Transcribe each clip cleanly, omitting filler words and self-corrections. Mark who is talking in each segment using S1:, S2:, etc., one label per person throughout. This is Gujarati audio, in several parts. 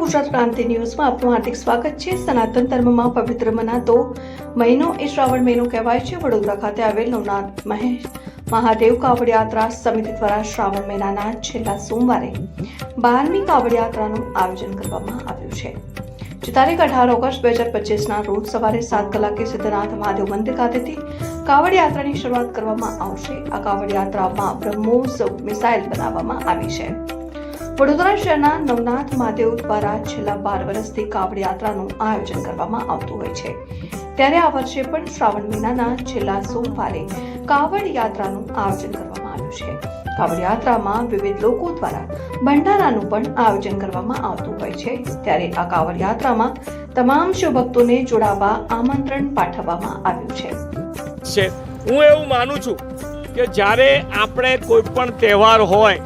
S1: ગુજરાત ક્રાંતિ ન્યૂઝમાં આપનું હાર્દિક સ્વાગત છે। સનાતન ધર્મમાં પવિત્ર મનાતો મહિનો એ શ્રાવણ મહિનો કહેવાય છે। વડોદરા ખાતે આવેલ નવનાથ મહાદેવ કાવડ યાત્રા સમિતિ દ્વારા શ્રાવણ મહિનાના છેલ્લા સોમવારે 12મી કાવડ યાત્રાનું આયોજન કરવામાં આવ્યું છે। જે તારીખ 18 ઓગસ્ટ 2025ના રોજ સવારે 7 કલાકે સિદ્ધનાથ મહાદેવ મંદિર ખાતેથી કાવડ યાત્રાની શરૂઆત કરવામાં આવશે। આ કાવડ યાત્રામાં બ્રહ્મોસ મિસાઇલ બનાવવામાં આવી છે। વડોદરા શહેરના નવનાથ મહાદેવ દ્વારા છેલ્લા 12 વર્ષથી કાવડ યાત્રાનું આયોજન કરવામાં આવતું હોય છે। ત્યારે આ વર્ષે પણ શ્રાવણ મહિનાના છેલ્લા સોમવારે કાવડ યાત્રાનું આયોજન કરવામાં આવ્યું છે। કાવડ યાત્રામાં વિવિધ લોકો દ્વારા ભંડારાનું પણ આયોજન કરવામાં આવતું હોય છે। ત્યારે આ કાવડ યાત્રામાં તમામ શિવભક્તોને જોડાવા આમંત્રણ પાઠવવામાં આવ્યું છે।
S2: હું એવું માનું છું કે જ્યારે આપણે કોઈ પણ તહેવાર હોય,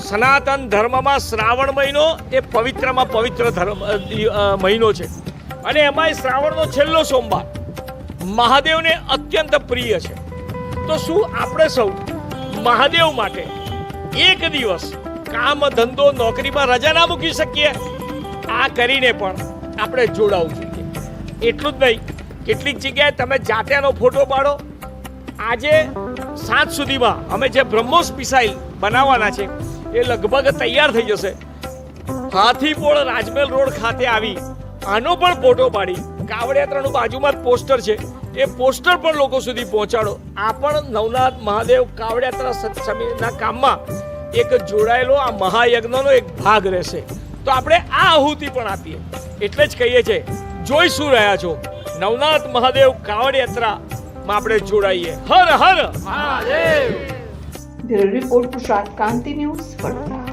S2: સનાતન ધર્મમાં શ્રાવણ મહિનો એ પવિત્રમાં પવિત્ર મહિનો છે અને એમાંય શ્રાવણનો છેલ્લો સોમવાર મહાદેવને અત્યંત પ્રિય છે। તો શું આપણે સૌ મહાદેવ માટે એક દિવસ કામ ધંધો નોકરીમાં રજા ના મૂકી શકીએ? આ કરીને પણ આપણે જોડાવું જોઈએ। એટલું જ નહીં, કેટલીક જગ્યાએ તમે જાત્યાનો ફોટો પાડો। આજે સાંજ સુધીમાં અમે જે બ્રહ્મોસ મિસાઇલ બનાવવાના છે એ લગભગ તૈયાર થઈ જશે। હાથીપોળ રાજમહેલ રોડ ખાતે આવી આનો પણ ફોટો પાડી કાવડ યાત્રાનું બાજુમાં જ પોસ્ટર છે, એ પોસ્ટર પણ લોકો સુધી પહોંચાડો। આ પણ નવનાથ મહાદેવ કાવડ યાત્રા સમિતિના કામમાં એક જોડાયેલો આ મહાયજ્ઞનો એક ભાગ રહેશે। તો આપણે આ આહુતિ પણ આપીએ। એટલે જ કહીએ છીએ, જોઈ શું રહ્યા છો, નવનાથ મહાદેવ કાવડ યાત્રામાં આપણે જોડાઈએ। હર હર મહાદેવ।
S1: બ્યુરો રિપોર્ટ ગુજરાત ક્રાંતિ ન્યૂઝ વડોદરા।